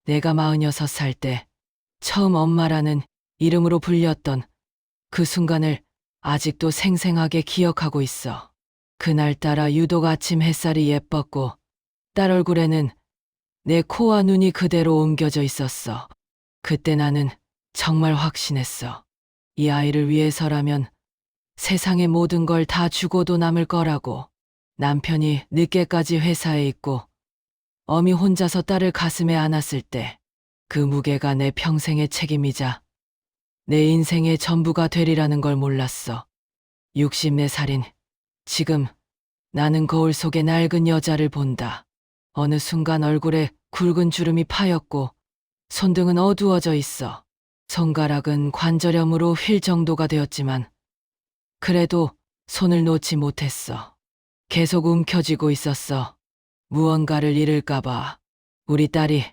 내가 46살 때 처음 엄마라는 이름으로 불렸던 그 순간을 아직도 생생하게 기억하고 있어. 그날따라 유독 아침 햇살이 예뻤고 딸 얼굴에는 내 코와 눈이 그대로 옮겨져 있었어. 그때 나는 정말 확신했어. 이 아이를 위해서라면 세상의 모든 걸 다 주고도 남을 거라고. 남편이 늦게까지 회사에 있고 어미 혼자서 딸을 가슴에 안았을 때 그 무게가 내 평생의 책임이자 내 인생의 전부가 되리라는 걸 몰랐어. 64살인 지금 나는 거울 속에 낡은 여자를 본다. 어느 순간 얼굴에 굵은 주름이 파였고 손등은 어두워져 있어. 손가락은 관절염으로 휠 정도가 되었지만 그래도 손을 놓지 못했어. 계속 움켜쥐고 있었어. 무언가를 잃을까봐. 우리 딸이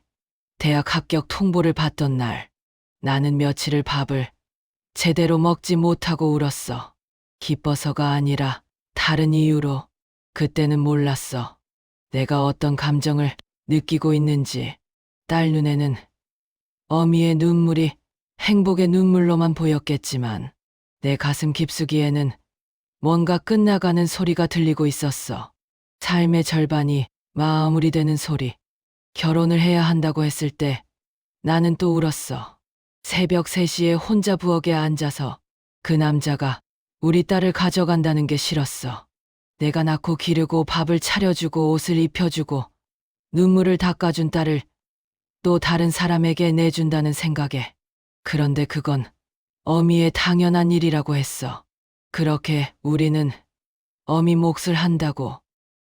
대학 합격 통보를 받던 날, 나는 며칠을 밥을 제대로 먹지 못하고 울었어. 기뻐서가 아니라 다른 이유로. 그때는 몰랐어. 내가 어떤 감정을 느끼고 있는지. 딸 눈에는 어미의 눈물이 행복의 눈물로만 보였겠지만 내 가슴 깊숙이에는 뭔가 끝나가는 소리가 들리고 있었어. 삶의 절반이 마무리 되는 소리. 결혼을 해야 한다고 했을 때 나는 또 울었어. 새벽 3시에 혼자 부엌에 앉아서 그 남자가 우리 딸을 가져간다는 게 싫었어. 내가 낳고 기르고 밥을 차려주고 옷을 입혀주고 눈물을 닦아준 딸을 또 다른 사람에게 내준다는 생각에. 그런데 그건 어미의 당연한 일이라고 했어. 그렇게 우리는 어미 몫을 한다고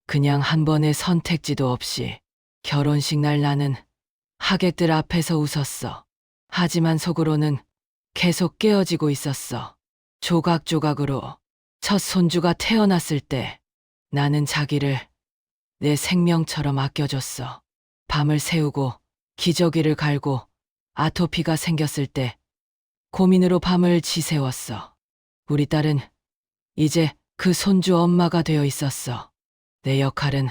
그냥 한 번의 선택지도 없이. 결혼식 날 나는 하객들 앞에서 웃었어. 하지만 속으로는 계속 깨어지고 있었어. 조각조각으로. 첫 손주가 태어났을 때 나는 자기를 내 생명처럼 아껴줬어. 밤을 새우고 기저귀를 갈고 아토피가 생겼을 때 고민으로 밤을 지새웠어. 우리 딸은 이제 그 손주 엄마가 되어 있었어. 내 역할은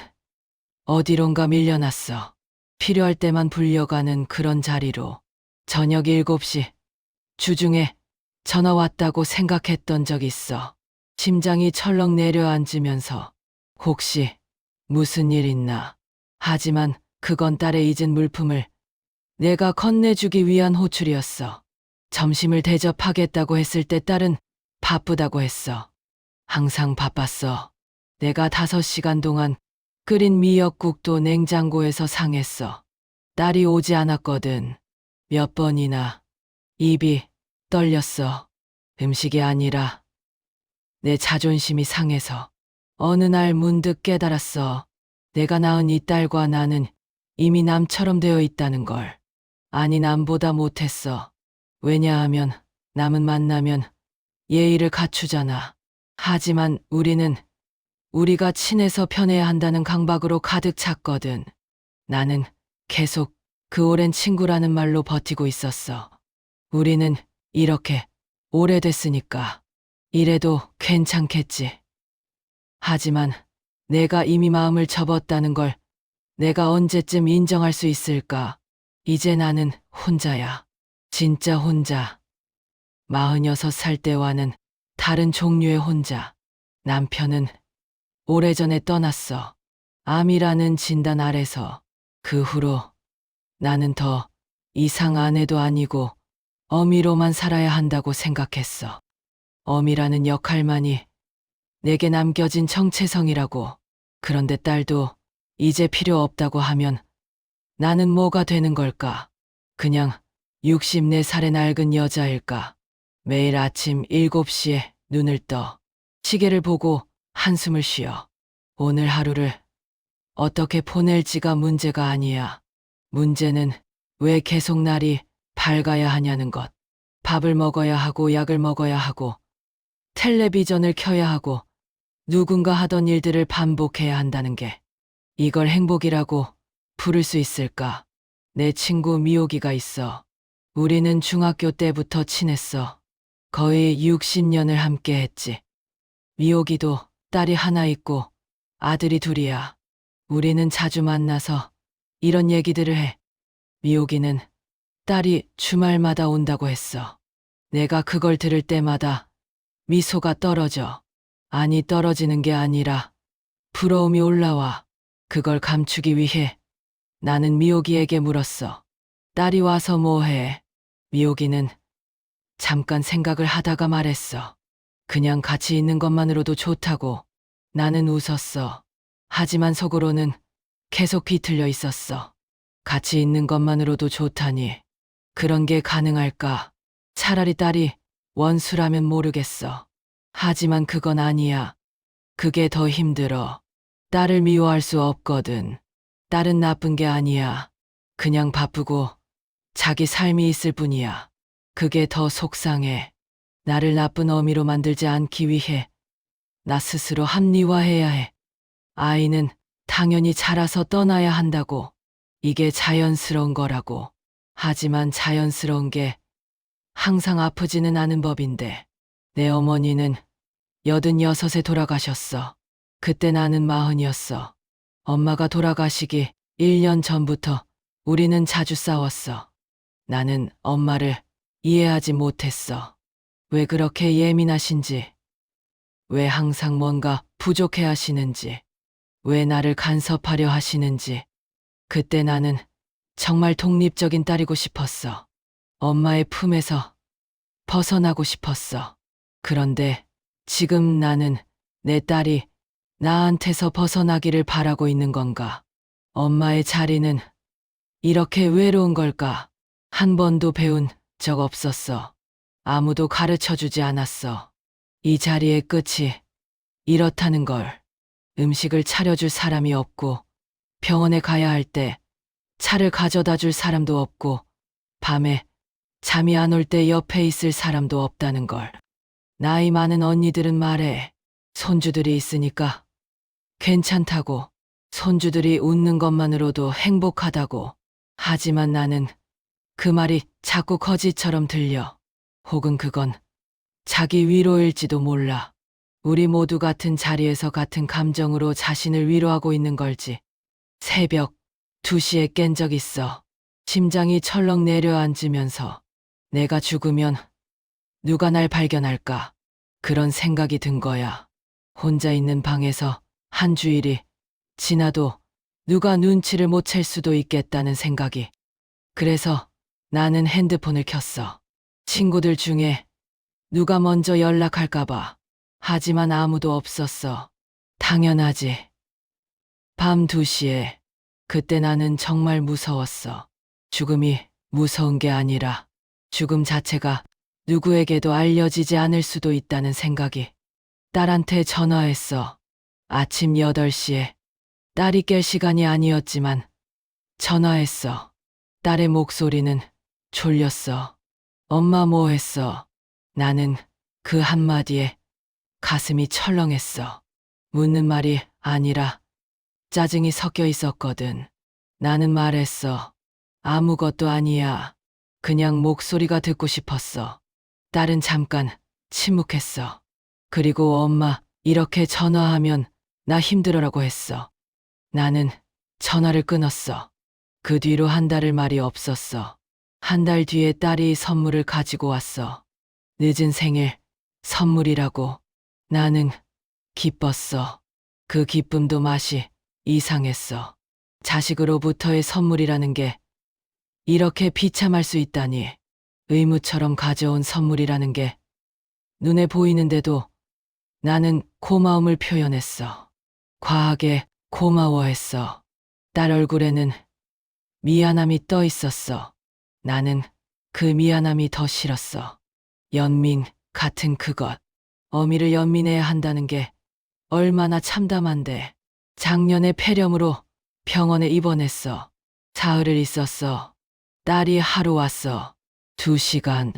어디론가 밀려났어. 필요할 때만 불려가는 그런 자리로. 저녁 7시 주중에 전화 왔다고 생각했던 적 있어. 심장이 철렁 내려앉으면서 혹시 무슨 일 있나. 하지만 그건 딸의 잊은 물품을 내가 건네주기 위한 호출이었어. 점심을 대접하겠다고 했을 때 딸은 바쁘다고 했어. 항상 바빴어. 내가 5시간 동안 끓인 미역국도 냉장고에서 상했어. 딸이 오지 않았거든. 몇 번이나 입이 떨렸어. 음식이 아니라 내 자존심이 상해서. 어느 날 문득 깨달았어. 내가 낳은 이 딸과 나는 이미 남처럼 되어 있다는 걸. 아니, 남보다 못했어. 왜냐하면 남은 만나면 예의를 갖추잖아. 하지만 우리는 우리가 친해서 편해야 한다는 강박으로 가득 찼거든. 나는 계속 그 오랜 친구라는 말로 버티고 있었어. 우리는 이렇게 오래됐으니까 이래도 괜찮겠지. 하지만 내가 이미 마음을 접었다는 걸 내가 언제쯤 인정할 수 있을까? 이제 나는 혼자야. 진짜 혼자. 46살 때와는 다른 종류의 혼자. 남편은 오래전에 떠났어. 암이라는 진단 아래서. 그 후로 나는 더 이상 아내도 아니고 어미로만 살아야 한다고 생각했어. 어미라는 역할만이 내게 남겨진 정체성이라고. 그런데 딸도 이제 필요 없다고 하면 나는 뭐가 되는 걸까? 그냥 64살의 낡은 여자일까? 매일 아침 7시에 눈을 떠 시계를 보고 한숨을 쉬어. 오늘 하루를 어떻게 보낼지가 문제가 아니야. 문제는 왜 계속 날이 밝아야 하냐는 것. 밥을 먹어야 하고 약을 먹어야 하고 텔레비전을 켜야 하고 누군가 하던 일들을 반복해야 한다는 게. 이걸 행복이라고 부를 수 있을까? 내 친구 미옥이가 있어. 우리는 중학교 때부터 친했어. 거의 60년을 함께 했지. 미옥이도 딸이 하나 있고 아들이 둘이야. 우리는 자주 만나서 이런 얘기들을 해. 미옥이는 딸이 주말마다 온다고 했어. 내가 그걸 들을 때마다 미소가 떨어져. 아니, 떨어지는 게 아니라 부러움이 올라와. 그걸 감추기 위해 나는 미옥이에게 물었어. 딸이 와서 뭐해? 미옥이는 잠깐 생각을 하다가 말했어. 그냥 같이 있는 것만으로도 좋다고. 나는 웃었어. 하지만 속으로는 계속 비틀려 있었어. 같이 있는 것만으로도 좋다니. 그런 게 가능할까? 차라리 딸이 원수라면 모르겠어. 하지만 그건 아니야. 그게 더 힘들어. 딸을 미워할 수 없거든. 딸은 나쁜 게 아니야. 그냥 바쁘고 자기 삶이 있을 뿐이야. 그게 더 속상해. 나를 나쁜 어미로 만들지 않기 위해 나 스스로 합리화해야 해. 아이는 당연히 자라서 떠나야 한다고. 이게 자연스러운 거라고. 하지만 자연스러운 게 항상 아프지는 않은 법인데. 내 어머니는 86에 돌아가셨어. 그때 나는 40이었어. 엄마가 돌아가시기 1년 전부터 우리는 자주 싸웠어. 나는 엄마를 이해하지 못했어. 왜 그렇게 예민하신지, 왜 항상 뭔가 부족해 하시는지, 왜 나를 간섭하려 하시는지. 그때 나는 정말 독립적인 딸이고 싶었어. 엄마의 품에서 벗어나고 싶었어. 그런데 지금 나는 내 딸이 나한테서 벗어나기를 바라고 있는 건가? 엄마의 자리는 이렇게 외로운 걸까? 한 번도 배운 적 없었어. 아무도 가르쳐 주지 않았어. 이 자리의 끝이 이렇다는 걸. 음식을 차려줄 사람이 없고, 병원에 가야 할 때 차를 가져다 줄 사람도 없고, 밤에 잠이 안 올 때 옆에 있을 사람도 없다는 걸. 나이 많은 언니들은 말해. 손주들이 있으니까 괜찮다고. 손주들이 웃는 것만으로도 행복하다고. 하지만 나는 그 말이 자꾸 거짓처럼 들려. 혹은 그건 자기 위로일지도 몰라. 우리 모두 같은 자리에서 같은 감정으로 자신을 위로하고 있는 걸지. 새벽 2시에 깬 적 있어. 심장이 철렁 내려앉으면서 내가 죽으면 누가 날 발견할까? 그런 생각이 든 거야. 혼자 있는 방에서 한 주일이 지나도 누가 눈치를 못 챌 수도 있겠다는 생각이. 그래서 나는 핸드폰을 켰어. 친구들 중에 누가 먼저 연락할까봐. 하지만 아무도 없었어. 당연하지. 밤 2시에. 그때 나는 정말 무서웠어. 죽음이 무서운 게 아니라 죽음 자체가 누구에게도 알려지지 않을 수도 있다는 생각이. 딸한테 전화했어. 아침 8시에. 딸이 깰 시간이 아니었지만 전화했어. 딸의 목소리는 졸렸어. 엄마 뭐 했어? 나는 그 한마디에 가슴이 철렁했어. 묻는 말이 아니라 짜증이 섞여 있었거든. 나는 말했어. 아무것도 아니야. 그냥 목소리가 듣고 싶었어. 딸은 잠깐 침묵했어. 그리고 엄마, 이렇게 전화하면 나 힘들어라고 했어. 나는 전화를 끊었어. 그 뒤로 한 달을 말이 없었어. 한 달 뒤에 딸이 선물을 가지고 왔어. 늦은 생일 선물이라고. 나는 기뻤어. 그 기쁨도 맛이 이상했어. 자식으로부터의 선물이라는 게 이렇게 비참할 수 있다니. 의무처럼 가져온 선물이라는 게 눈에 보이는데도 나는 고마움을 표현했어. 과하게 고마워했어. 딸 얼굴에는 미안함이 떠 있었어. 나는 그 미안함이 더 싫었어. 연민 같은 그것. 어미를 연민해야 한다는 게 얼마나 참담한데. 작년에 폐렴으로 병원에 입원했어. 사흘을 있었어. 딸이 하루 왔어. 2시간.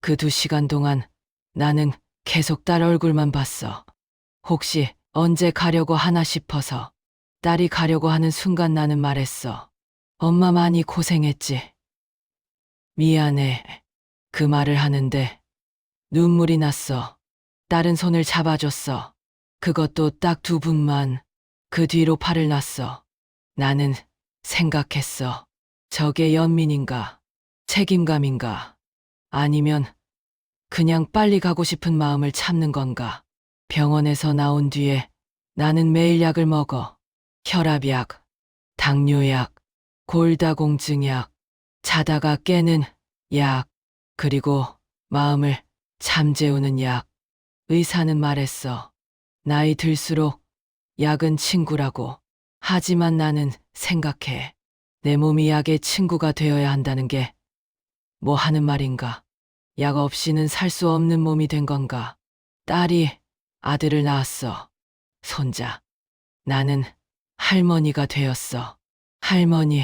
그 2시간 동안 나는 계속 딸 얼굴만 봤어. 혹시 언제 가려고 하나 싶어서. 딸이 가려고 하는 순간 나는 말했어. 엄마 많이 고생했지. 미안해. 그 말을 하는데 눈물이 났어. 딸은 손을 잡아줬어. 그것도 딱 2분만. 그 뒤로 팔을 놨어. 나는 생각했어. 저게 연민인가? 책임감인가? 아니면 그냥 빨리 가고 싶은 마음을 참는 건가? 병원에서 나온 뒤에 나는 매일 약을 먹어. 혈압약, 당뇨약, 골다공증약, 자다가 깨는 약, 그리고 마음을 잠재우는 약. 의사는 말했어. 나이 들수록 약은 친구라고. 하지만 나는 생각해. 내 몸이 약의 친구가 되어야 한다는 게 뭐 하는 말인가? 약 없이는 살 수 없는 몸이 된 건가? 딸이 아들을 낳았어. 손자. 나는 할머니가 되었어. 할머니.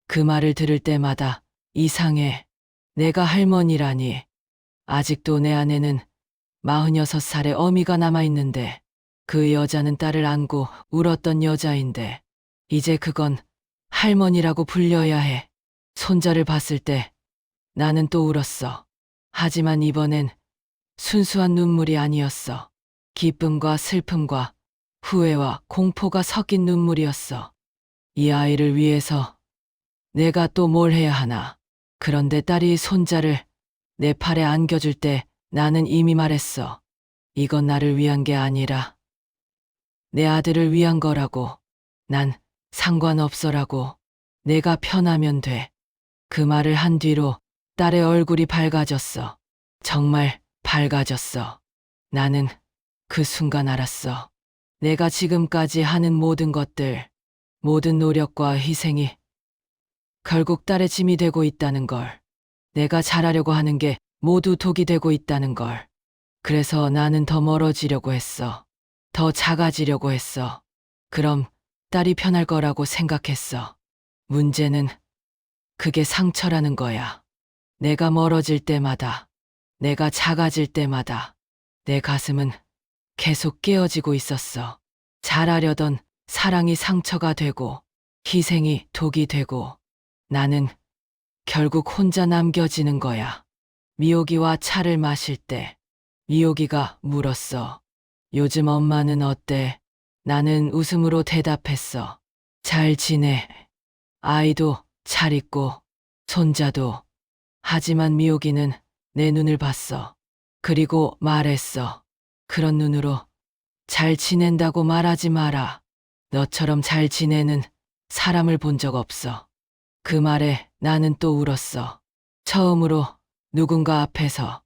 그 말을 들을 때마다 이상해. 내가 할머니라니. 아직도 내 안에는 46살의 어미가 남아있는데 그 여자는 딸을 안고 울었던 여자인데 이제 그건 할머니라고 불려야 해. 손자를 봤을 때 나는 또 울었어. 하지만 이번엔 순수한 눈물이 아니었어. 기쁨과 슬픔과 후회와 공포가 섞인 눈물이었어. 이 아이를 위해서 내가 또 뭘 해야 하나. 그런데 딸이 손자를 내 팔에 안겨줄 때 나는 이미 말했어. 이건 나를 위한 게 아니라 내 아들을 위한 거라고. 난 상관없어라고. 내가 편하면 돼. 그 말을 한 뒤로 딸의 얼굴이 밝아졌어. 정말 밝아졌어. 나는 그 순간 알았어. 내가 지금까지 하는 모든 것들, 모든 노력과 희생이 결국 딸의 짐이 되고 있다는 걸. 내가 잘하려고 하는 게 모두 독이 되고 있다는 걸. 그래서 나는 더 멀어지려고 했어. 더 작아지려고 했어. 그럼 딸이 편할 거라고 생각했어. 문제는 그게 상처라는 거야. 내가 멀어질 때마다, 내가 작아질 때마다 내 가슴은 계속 깨어지고 있었어. 잘하려던 사랑이 상처가 되고 희생이 독이 되고 나는 결국 혼자 남겨지는 거야. 미옥이와 차를 마실 때 미옥이가 물었어. 요즘 엄마는 어때? 나는 웃음으로 대답했어. 잘 지내. 아이도 잘 있고 손자도. 하지만 미옥이는 내 눈을 봤어. 그리고 말했어. 그런 눈으로 잘 지낸다고 말하지 마라. 너처럼 잘 지내는 사람을 본 적 없어. 그 말에 나는 또 울었어. 처음으로 누군가 앞에서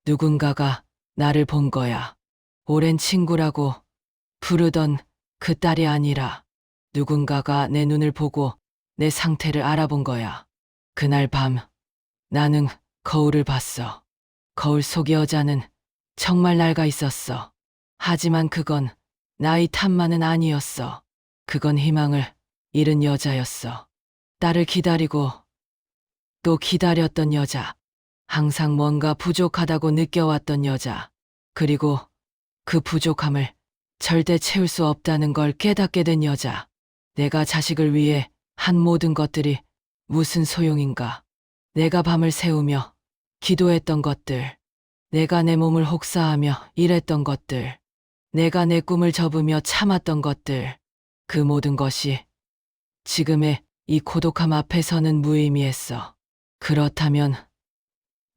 누군가가 나를 본 거야. 오랜 친구라고 부르던 그 딸이 아니라 누군가가 내 눈을 보고 내 상태를 알아본 거야. 그날 밤 나는 거울을 봤어. 거울 속 여자는 정말 낡아 있었어. 하지만 그건 나이 탓만은 아니었어. 그건 희망을 잃은 여자였어. 딸을 기다리고 또 기다렸던 여자. 항상 뭔가 부족하다고 느껴왔던 여자. 그리고 그 부족함을 절대 채울 수 없다는 걸 깨닫게 된 여자. 내가 자식을 위해 한 모든 것들이 무슨 소용인가. 내가 밤을 새우며 기도했던 것들. 내가 내 몸을 혹사하며 일했던 것들. 내가 내 꿈을 접으며 참았던 것들. 그 모든 것이 지금의 이 고독함 앞에서는 무의미했어. 그렇다면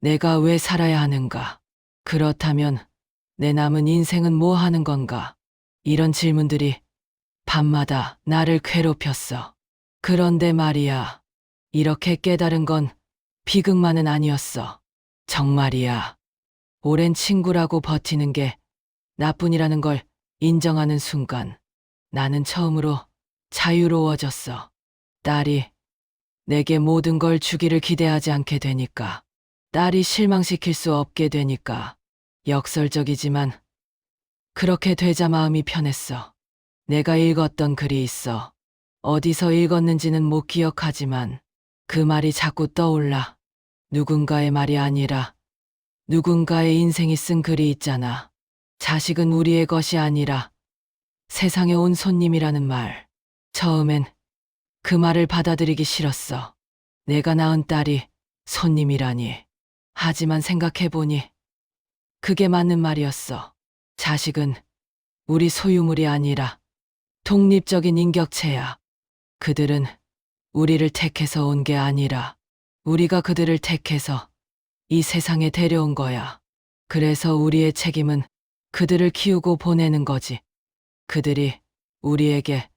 내가 왜 살아야 하는가? 그렇다면 내 남은 인생은 뭐 하는 건가? 이런 질문들이 밤마다 나를 괴롭혔어. 그런데 말이야, 이렇게 깨달은 건 비극만은 아니었어. 정말이야. 오랜 친구라고 버티는 게 나뿐이라는 걸 인정하는 순간 나는 처음으로 자유로워졌어. 딸이 내게 모든 걸 주기를 기대하지 않게 되니까. 딸이 실망시킬 수 없게 되니까. 역설적이지만 그렇게 되자 마음이 편했어. 내가 읽었던 글이 있어. 어디서 읽었는지는 못 기억하지만 그 말이 자꾸 떠올라. 누군가의 말이 아니라 누군가의 인생이 쓴 글이 있잖아. 자식은 우리의 것이 아니라 세상에 온 손님이라는 말. 처음엔 그 말을 받아들이기 싫었어. 내가 낳은 딸이 손님이라니. 하지만 생각해보니 그게 맞는 말이었어. 자식은 우리 소유물이 아니라 독립적인 인격체야. 그들은 우리를 택해서 온 게 아니라 우리가 그들을 택해서 이 세상에 데려온 거야. 그래서 우리의 책임은 그들을 키우고 보내는 거지. 그들이 우리에게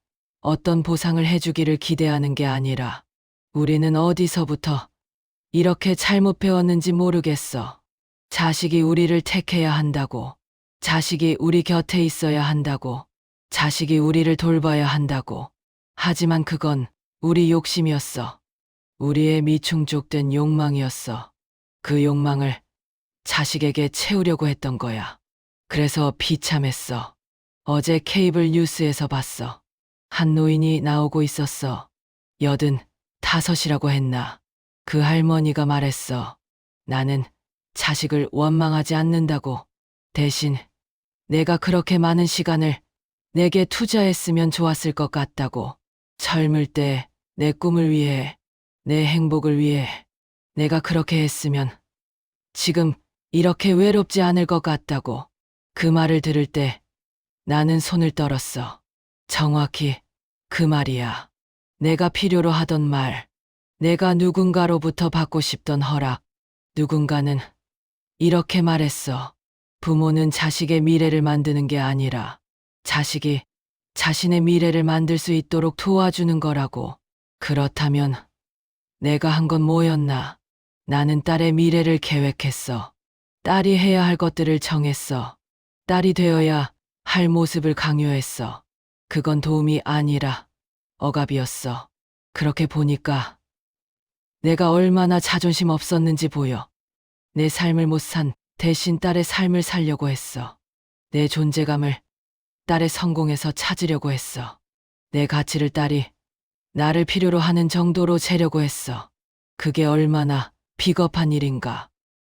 어떤 보상을 해주기를 기대하는 게 아니라 우리는 어디서부터 이렇게 잘못 배웠는지 모르겠어. 자식이 우리를 택해야 한다고. 자식이 우리 곁에 있어야 한다고. 자식이 우리를 돌봐야 한다고. 하지만 그건 우리 욕심이었어. 우리의 미충족된 욕망이었어. 그 욕망을 자식에게 채우려고 했던 거야. 그래서 비참했어. 어제 케이블 뉴스에서 봤어. 한 노인이 나오고 있었어. 85이라고 했나. 그 할머니가 말했어. 나는 자식을 원망하지 않는다고. 대신 내가 그렇게 많은 시간을 내게 투자했으면 좋았을 것 같다고. 젊을 때 내 꿈을 위해, 내 행복을 위해 내가 그렇게 했으면 지금 이렇게 외롭지 않을 것 같다고. 그 말을 들을 때 나는 손을 떨었어. 정확히 그 말이야. 내가 필요로 하던 말, 내가 누군가로부터 받고 싶던 허락. 누군가는 이렇게 말했어. 부모는 자식의 미래를 만드는 게 아니라 자식이 자신의 미래를 만들 수 있도록 도와주는 거라고. 그렇다면 내가 한 건 뭐였나? 나는 딸의 미래를 계획했어. 딸이 해야 할 것들을 정했어. 딸이 되어야 할 모습을 강요했어. 그건 도움이 아니라 억압이었어. 그렇게 보니까 내가 얼마나 자존심 없었는지 보여. 내 삶을 못 산 대신 딸의 삶을 살려고 했어. 내 존재감을 딸의 성공에서 찾으려고 했어. 내 가치를 딸이 나를 필요로 하는 정도로 재려고 했어. 그게 얼마나 비겁한 일인가.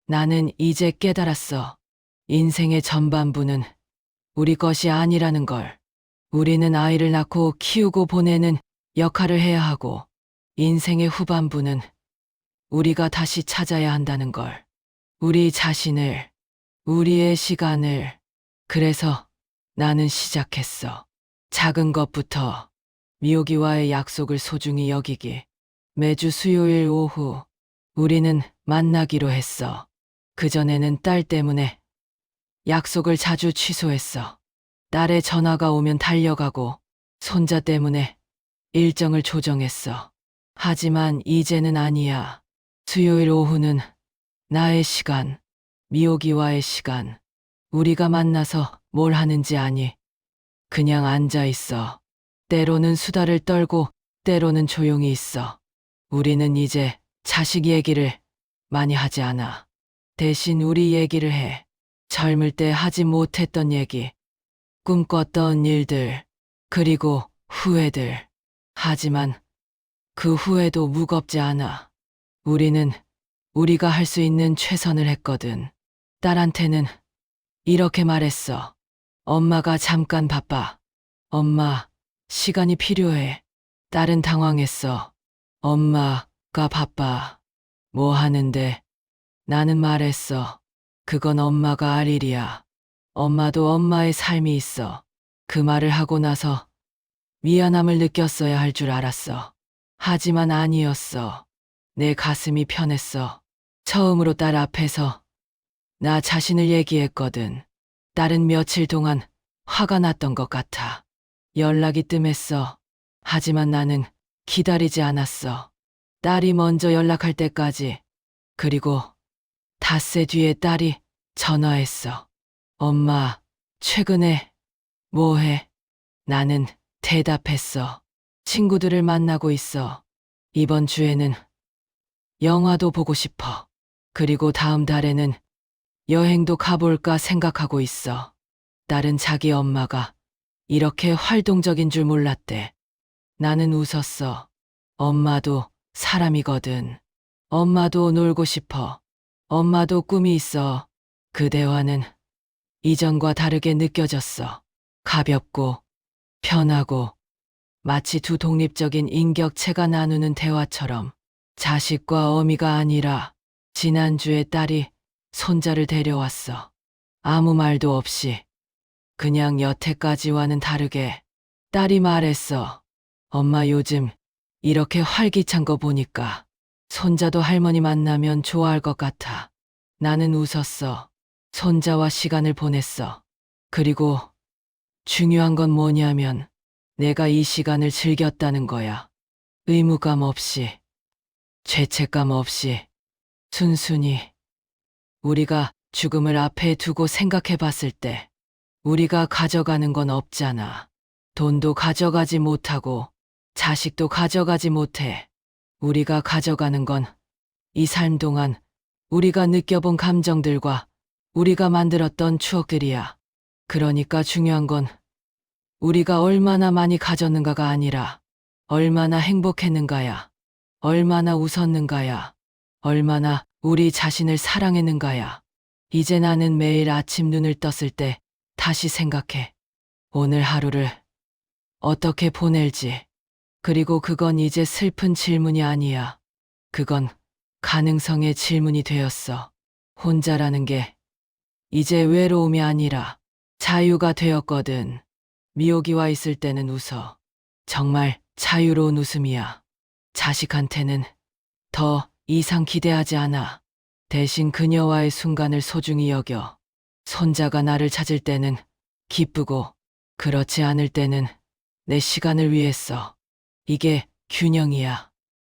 나는 이제 깨달았어. 인생의 전반부는 우리 것이 아니라는 걸. 우리는 아이를 낳고 키우고 보내는 역할을 해야 하고, 인생의 후반부는 우리가 다시 찾아야 한다는 걸. 우리 자신을, 우리의 시간을. 그래서 나는 시작했어. 작은 것부터. 미호기와의 약속을 소중히 여기기. 매주 수요일 오후 우리는 만나기로 했어. 그전에는 딸 때문에 약속을 자주 취소했어. 딸의 전화가 오면 달려가고 손자 때문에 일정을 조정했어. 하지만 이제는 아니야. 수요일 오후는 나의 시간, 미호기와의 시간. 우리가 만나서 뭘 하는지 아니. 그냥 앉아 있어. 때로는 수다를 떨고 때로는 조용히 있어. 우리는 이제 자식 얘기를 많이 하지 않아. 대신 우리 얘기를 해. 젊을 때 하지 못했던 얘기, 꿈꿨던 일들, 그리고 후회들. 하지만 그 후회도 무겁지 않아. 우리는 우리가 할 수 있는 최선을 했거든. 딸한테는 이렇게 말했어. 엄마가 잠깐 바빠. 엄마, 시간이 필요해. 딸은 당황했어. 엄마가 바빠. 뭐 하는데? 나는 말했어. 그건 엄마가 알 일이야. 엄마도 엄마의 삶이 있어. 그 말을 하고 나서 미안함을 느꼈어야 할 줄 알았어. 하지만 아니었어. 내 가슴이 편했어. 처음으로 딸 앞에서 나 자신을 얘기했거든. 딸은 며칠 동안 화가 났던 것 같아. 연락이 뜸했어. 하지만 나는 기다리지 않았어. 딸이 먼저 연락할 때까지. 그리고 닷새 뒤에 딸이 전화했어. 엄마, 최근에 뭐해? 나는 대답했어. 친구들을 만나고 있어. 이번 주에는 영화도 보고 싶어. 그리고 다음 달에는 여행도 가볼까 생각하고 있어. 딸은 자기 엄마가 이렇게 활동적인 줄 몰랐대. 나는 웃었어. 엄마도 사람이거든. 엄마도 놀고 싶어. 엄마도 꿈이 있어. 그 대화는 이전과 다르게 느껴졌어. 가볍고 편하고 마치 두 독립적인 인격체가 나누는 대화처럼. 자식과 어미가 아니라 지난주에 딸이 손자를 데려왔어. 아무 말도 없이. 그냥 여태까지와는 다르게. 딸이 말했어. 엄마 요즘 이렇게 활기찬 거 보니까 손자도 할머니 만나면 좋아할 것 같아. 나는 웃었어. 손자와 시간을 보냈어. 그리고 중요한 건 뭐냐면 내가 이 시간을 즐겼다는 거야. 의무감 없이, 죄책감 없이, 순순히. 우리가 죽음을 앞에 두고 생각해 봤을 때 우리가 가져가는 건 없잖아. 돈도 가져가지 못하고 자식도 가져가지 못해. 우리가 가져가는 건 이 삶 동안 우리가 느껴본 감정들과 우리가 만들었던 추억들이야. 그러니까 중요한 건 우리가 얼마나 많이 가졌는가가 아니라 얼마나 행복했는가야. 얼마나 웃었는가야. 얼마나 우리 자신을 사랑했는가야. 이제 나는 매일 아침 눈을 떴을 때 다시 생각해. 오늘 하루를 어떻게 보낼지. 그리고 그건 이제 슬픈 질문이 아니야. 그건 가능성의 질문이 되었어. 혼자라는 게 이제 외로움이 아니라 자유가 되었거든. 미옥이와 있을 때는 웃어. 정말 자유로운 웃음이야. 자식한테는 더 이상 기대하지 않아. 대신 그녀와의 순간을 소중히 여겨. 손자가 나를 찾을 때는 기쁘고 그렇지 않을 때는 내 시간을 위해 써. 이게 균형이야.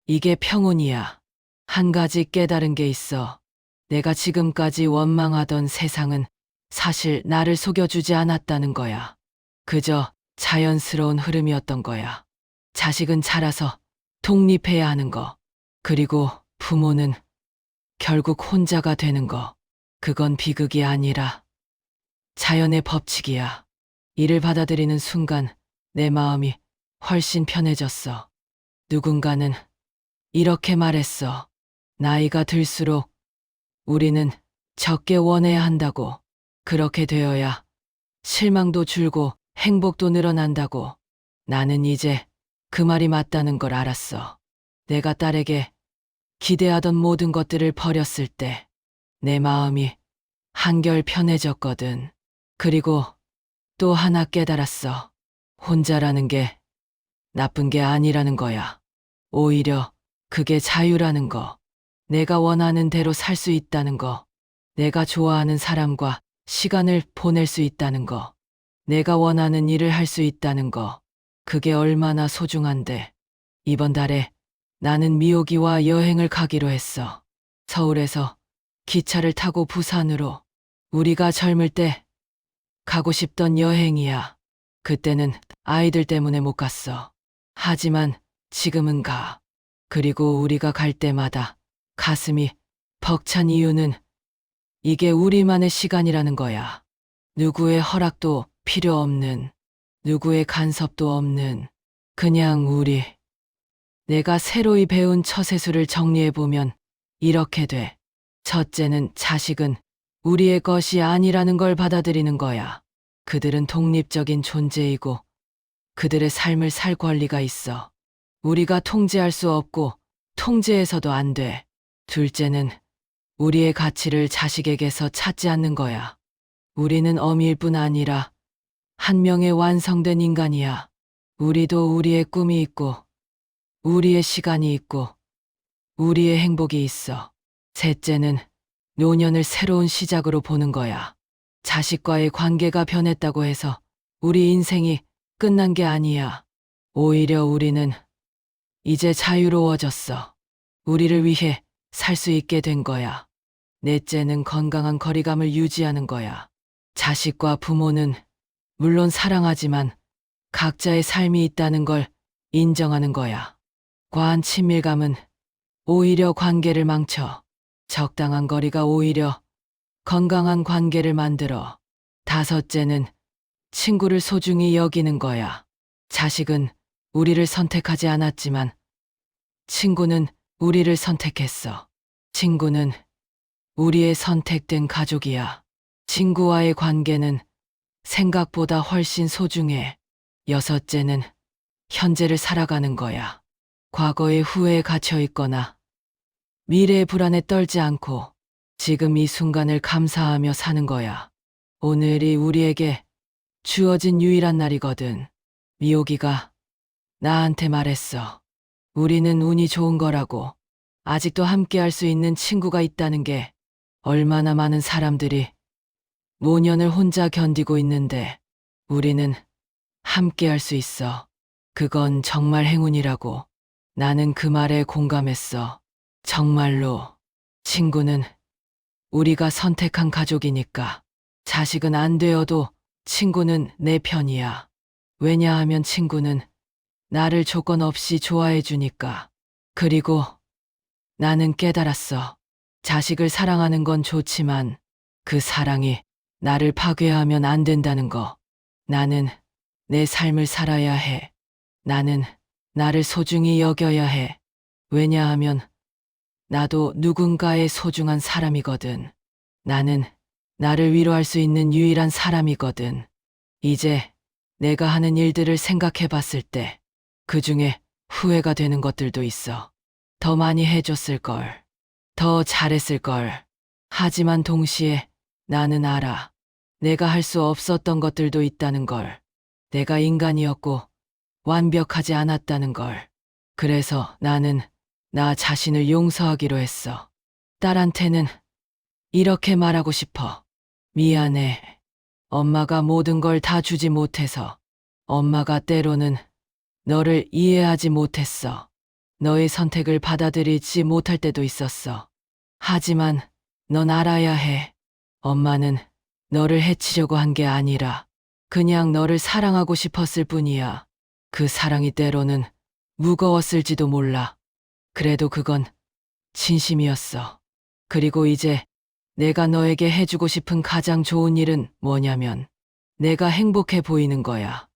이게 평온이야. 한 가지 깨달은 게 있어. 내가 지금까지 원망하던 세상은 사실 나를 속여주지 않았다는 거야. 그저 자연스러운 흐름이었던 거야. 자식은 자라서 독립해야 하는 거. 그리고 부모는 결국 혼자가 되는 거. 그건 비극이 아니라 자연의 법칙이야. 이를 받아들이는 순간 내 마음이 훨씬 편해졌어. 누군가는 이렇게 말했어. 나이가 들수록 우리는 적게 원해야 한다고. 그렇게 되어야 실망도 줄고 행복도 늘어난다고. 나는 이제 그 말이 맞다는 걸 알았어. 내가 딸에게 기대하던 모든 것들을 버렸을 때 내 마음이 한결 편해졌거든. 그리고 또 하나 깨달았어. 혼자라는 게 나쁜 게 아니라는 거야. 오히려 그게 자유라는 거. 내가 원하는 대로 살 수 있다는 거. 내가 좋아하는 사람과 시간을 보낼 수 있다는 거. 내가 원하는 일을 할 수 있다는 거. 그게 얼마나 소중한데. 이번 달에 나는 미옥이와 여행을 가기로 했어. 서울에서 기차를 타고 부산으로. 우리가 젊을 때 가고 싶던 여행이야. 그때는 아이들 때문에 못 갔어. 하지만 지금은 가. 그리고 우리가 갈 때마다 가슴이 벅찬 이유는 이게 우리만의 시간이라는 거야. 누구의 허락도 필요 없는, 누구의 간섭도 없는, 그냥 우리. 내가 새로이 배운 처세술을 정리해보면 이렇게 돼. 첫째는 자식은 우리의 것이 아니라는 걸 받아들이는 거야. 그들은 독립적인 존재이고 그들의 삶을 살 권리가 있어. 우리가 통제할 수 없고 통제해서도 안 돼. 둘째는 우리의 가치를 자식에게서 찾지 않는 거야. 우리는 어미일 뿐 아니라 한 명의 완성된 인간이야. 우리도 우리의 꿈이 있고 우리의 시간이 있고 우리의 행복이 있어. 셋째는 노년을 새로운 시작으로 보는 거야. 자식과의 관계가 변했다고 해서 우리 인생이 끝난 게 아니야. 오히려 우리는 이제 자유로워졌어. 우리를 위해 살 수 있게 된 거야. 넷째는 건강한 거리감을 유지하는 거야. 자식과 부모는 물론 사랑하지만 각자의 삶이 있다는 걸 인정하는 거야. 과한 친밀감은 오히려 관계를 망쳐. 적당한 거리가 오히려 건강한 관계를 만들어. 다섯째는 친구를 소중히 여기는 거야. 자식은 우리를 선택하지 않았지만 친구는 우리를 선택했어. 친구는 우리의 선택된 가족이야. 친구와의 관계는 생각보다 훨씬 소중해. 여섯째는 현재를 살아가는 거야. 과거의 후회에 갇혀 있거나 미래의 불안에 떨지 않고 지금 이 순간을 감사하며 사는 거야. 오늘이 우리에게 주어진 유일한 날이거든. 미옥이가 나한테 말했어. 우리는 운이 좋은 거라고. 아직도 함께 할 수 있는 친구가 있다는 게 얼마나 많은 사람들이 노년을 혼자 견디고 있는데 우리는 함께 할 수 있어. 그건 정말 행운이라고. 나는 그 말에 공감했어. 정말로. 친구는 우리가 선택한 가족이니까. 자식은 안 되어도 친구는 내 편이야. 왜냐하면 친구는 나를 조건 없이 좋아해 주니까. 그리고 나는 깨달았어. 자식을 사랑하는 건 좋지만 그 사랑이 나를 파괴하면 안 된다는 거. 나는 내 삶을 살아야 해. 나는 나를 소중히 여겨야 해. 왜냐하면 나도 누군가의 소중한 사람이거든. 나는 나를 위로할 수 있는 유일한 사람이거든. 이제 내가 하는 일들을 생각해 봤을 때 그 중에 후회가 되는 것들도 있어. 더 많이 해줬을걸. 더 잘했을걸. 하지만 동시에 나는 알아. 내가 할 수 없었던 것들도 있다는 걸. 내가 인간이었고 완벽하지 않았다는 걸. 그래서 나는 나 자신을 용서하기로 했어. 딸한테는 이렇게 말하고 싶어. 미안해. 엄마가 모든 걸 다 주지 못해서. 엄마가 때로는 너를 이해하지 못했어. 너의 선택을 받아들이지 못할 때도 있었어. 하지만 넌 알아야 해. 엄마는 너를 해치려고 한 게 아니라 그냥 너를 사랑하고 싶었을 뿐이야. 그 사랑이 때로는 무거웠을지도 몰라. 그래도 그건 진심이었어. 그리고 이제 내가 너에게 해주고 싶은 가장 좋은 일은 뭐냐면 내가 행복해 보이는 거야.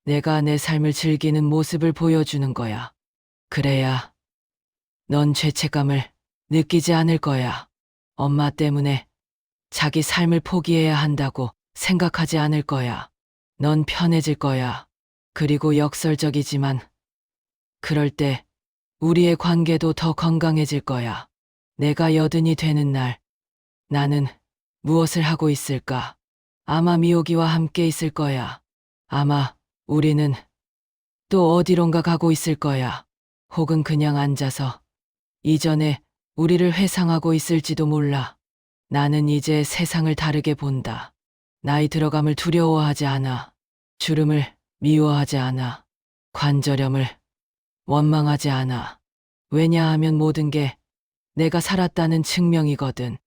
내가 내 삶을 즐기는 모습을 보여주는 거야. 그래야 넌 죄책감을 느끼지 않을 거야. 엄마 때문에 자기 삶을 포기해야 한다고 생각하지 않을 거야. 넌 편해질 거야. 그리고 역설적이지만 그럴 때 우리의 관계도 더 건강해질 거야. 내가 여든이 되는 날 나는 무엇을 하고 있을까? 아마 미호기와 함께 있을 거야. 아마 우리는 또 어디론가 가고 있을 거야. 혹은 그냥 앉아서 이전에 우리를 회상하고 있을지도 몰라. 나는 이제 세상을 다르게 본다. 나이 들어감을 두려워하지 않아. 주름을 미워하지 않아. 관절염을 원망하지 않아. 왜냐하면 모든 게 내가 살았다는 증명이거든.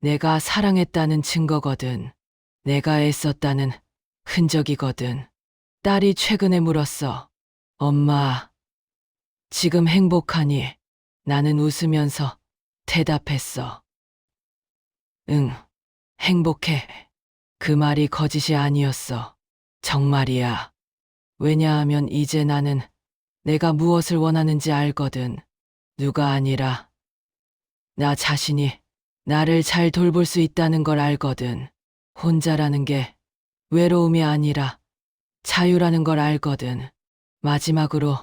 내가 사랑했다는 증거거든. 내가 애썼다는 흔적이거든. 딸이 최근에 물었어. 엄마, 지금 행복하니? 나는 웃으면서 대답했어. 응, 행복해. 그 말이 거짓이 아니었어. 정말이야. 왜냐하면 이제 나는 내가 무엇을 원하는지 알거든. 누가 아니라 나 자신이 나를 잘 돌볼 수 있다는 걸 알거든. 혼자라는 게 외로움이 아니라 자유라는 걸 알거든. 마지막으로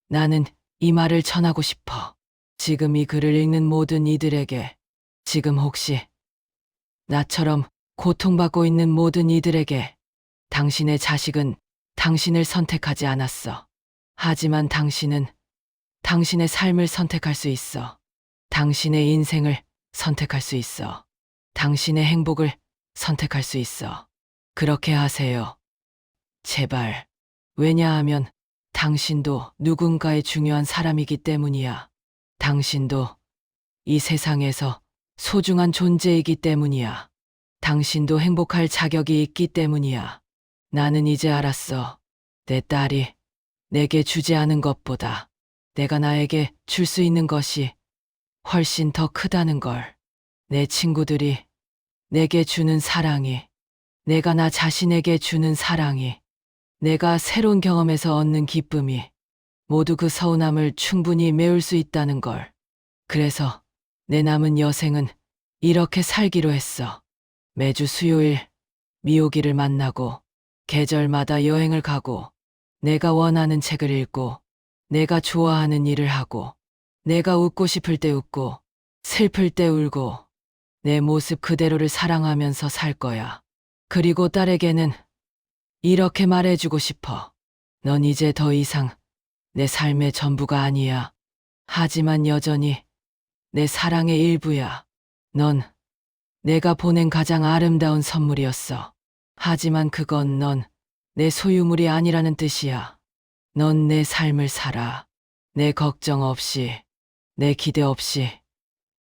나는 이 말을 전하고 싶어. 지금 이 글을 읽는 모든 이들에게, 지금 혹시 나처럼 고통받고 있는 모든 이들에게 당신의 자식은 당신을 선택하지 않았어. 하지만 당신은 당신의 삶을 선택할 수 있어. 당신의 인생을 선택할 수 있어. 당신의 행복을 선택할 수 있어. 그렇게 하세요. 제발. 왜냐하면 당신도 누군가의 중요한 사람이기 때문이야. 당신도 이 세상에서 소중한 존재이기 때문이야. 당신도 행복할 자격이 있기 때문이야. 나는 이제 알았어. 내 딸이 내게 주지 않은 것보다 내가 나에게 줄 수 있는 것이 훨씬 더 크다는 걸. 내 친구들이 내게 주는 사랑이, 내가 나 자신에게 주는 사랑이, 내가 새로운 경험에서 얻는 기쁨이 모두 그 서운함을 충분히 메울 수 있다는 걸. 그래서 내 남은 여생은 이렇게 살기로 했어. 매주 수요일 미호기를 만나고 계절마다 여행을 가고 내가 원하는 책을 읽고 내가 좋아하는 일을 하고 내가 웃고 싶을 때 웃고 슬플 때 울고 내 모습 그대로를 사랑하면서 살 거야. 그리고 딸에게는 이렇게 말해주고 싶어. 넌 이제 더 이상 내 삶의 전부가 아니야. 하지만 여전히 내 사랑의 일부야. 넌 내가 보낸 가장 아름다운 선물이었어. 하지만 그건 넌 내 소유물이 아니라는 뜻이야. 넌 내 삶을 살아. 내 걱정 없이, 내 기대 없이.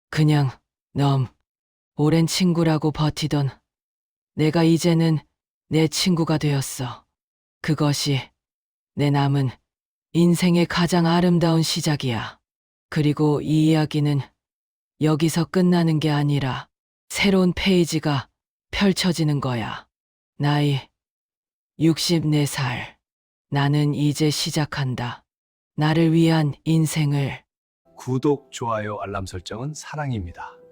그냥 너무 오랜 친구라고 버티던 내가 이제는 내 친구가 되었어. 그것이 내 남은 인생의 가장 아름다운 시작이야. 그리고 이 이야기는 여기서 끝나는 게 아니라 새로운 페이지가 펼쳐지는 거야. 나이 64살. 나는 이제 시작한다. 나를 위한 인생을. 구독, 좋아요, 알람 설정은 사랑입니다.